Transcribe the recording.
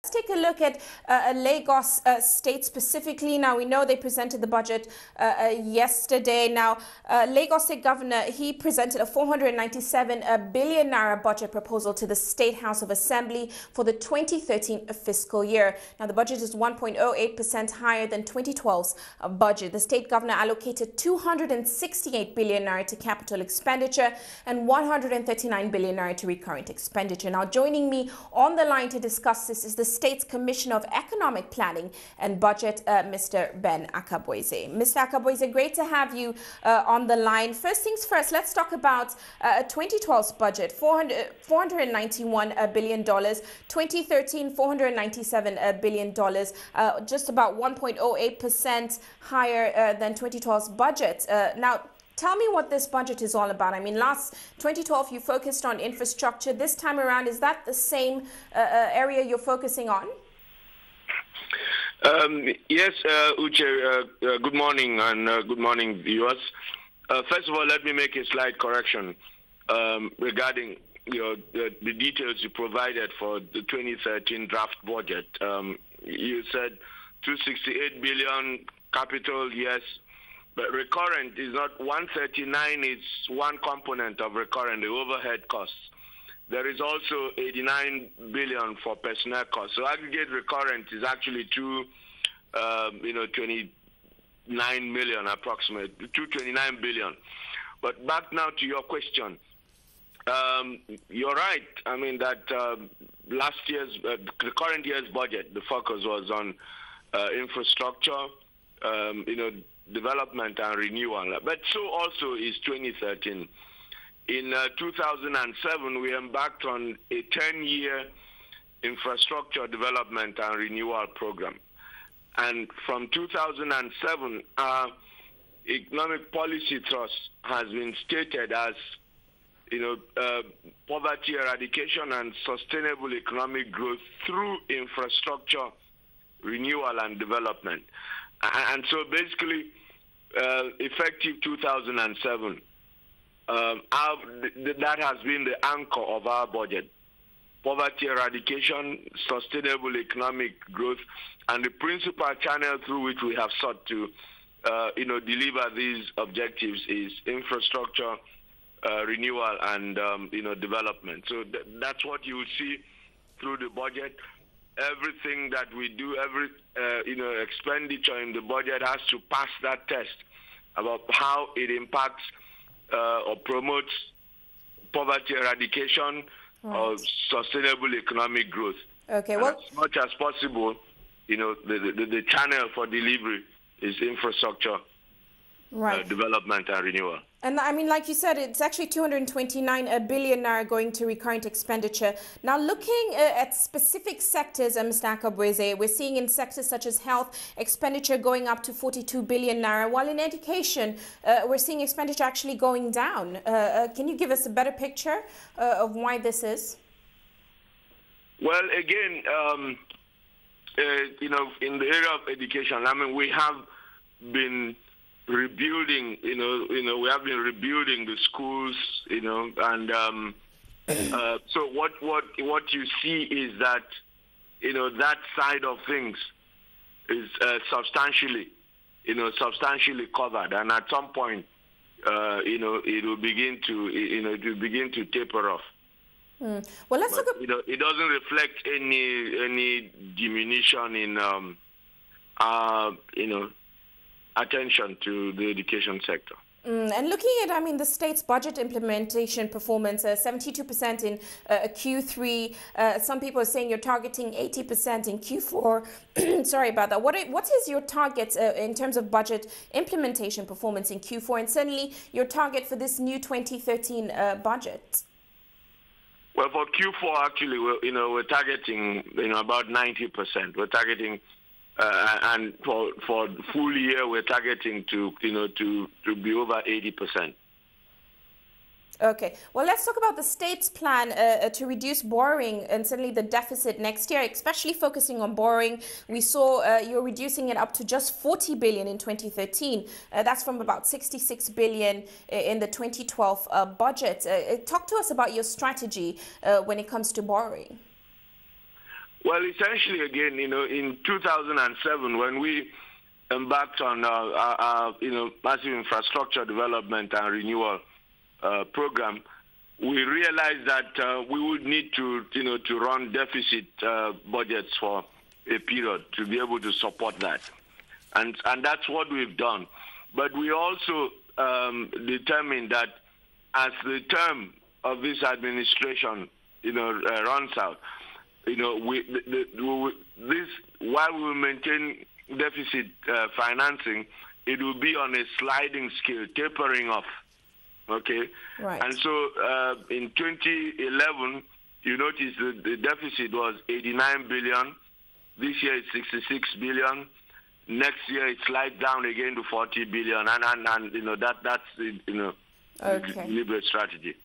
Take a look at Lagos State specifically. Now, we know they presented the budget yesterday. Now, Lagos State Governor, he presented a 497 billion naira budget proposal to the State House of Assembly for the 2013 fiscal year. Now, the budget is 1.08% higher than 2012's budget. The state governor allocated 268 billion naira to capital expenditure and 139 billion naira to recurrent expenditure. Now, joining me on the line to discuss this is the State's Commissioner of Economic Planning and Budget, Mr. Ben Akabueze. Mr. Akabueze, great to have you on the line. First things first, let's talk about 2012's budget, $491 billion, 2013, $497 billion, just about 1.08% higher than 2012's budget. Now, tell me what this budget is all about. I mean, last 2012, you focused on infrastructure. This time around, is that the same area you're focusing on? Yes, Uche, good morning and good morning, viewers. First of all, let me make a slight correction regarding the details you provided for the 2013 draft budget. You said 268 billion capital, yes. But recurrent is not 139, is one component of recurrent, the overhead costs. There is also 89 billion for personnel costs. So aggregate recurrent is actually 29 million approximately, 229 billion. But back now to your question. You're right. I mean that last year's, the current year's budget, the focus was on infrastructure, development and renewal. But so also is 2013. In 2007, we embarked on a 10-year infrastructure development and renewal program. And from 2007, our economic policy thrust has been stated as, poverty eradication and sustainable economic growth through infrastructure renewal and development. And so basically, effective 2007, that has been the anchor of our budget. Poverty eradication, sustainable economic growth, and the principal channel through which we have sought to, deliver these objectives is infrastructure, renewal, and, development. So that's what you will see through the budget. Everything that we do, every expenditure in the budget has to pass that test about how it impacts or promotes poverty eradication or sustainable economic growth. Okay, and well, as much as possible, the channel for delivery is infrastructure, development and renewal. And I mean, like you said, it's actually 229 billion naira going to recurrent expenditure. Now, looking at specific sectors, Mr. Akabueze, we're seeing in sectors such as health, expenditure going up to 42 billion naira, while in education, we're seeing expenditure actually going down. Can you give us a better picture of why this is? Well, again, in the area of education, I mean, we have been rebuilding, we have been rebuilding the schools, and so what you see is that, that side of things is substantially covered, and at some point, it will begin to taper off. Well, let's look at. It doesn't reflect any diminution in attention to the education sector. And looking at, I mean, the state's budget implementation performance, 72% in Q3. Some people are saying you're targeting 80% in Q4. Sorry about that. What is your target in terms of budget implementation performance in Q4, and certainly your target for this new 2013 budget? Well, for Q4, actually, we're targeting about 90%. We're targeting. And for full year, we're targeting to be over 80%. Okay. Well, let's talk about the state's plan to reduce borrowing and certainly the deficit next year, especially focusing on borrowing. We saw you're reducing it up to just 40 billion in 2013. That's from about 66 billion in the 2012 budget. Talk to us about your strategy when it comes to borrowing. Well, essentially, again, in 2007, when we embarked on our massive infrastructure development and renewal program, we realized that we would need to run deficit budgets for a period to be able to support that, and that's what we've done. But we also determined that as the term of this administration runs out, while we will maintain deficit financing, it will be on a sliding scale, tapering off. Okay, right. And so in 2011, you notice the deficit was 89 billion. This year it's 66 billion. Next year it slides down again to 40 billion, and that's okay. deliberate strategy.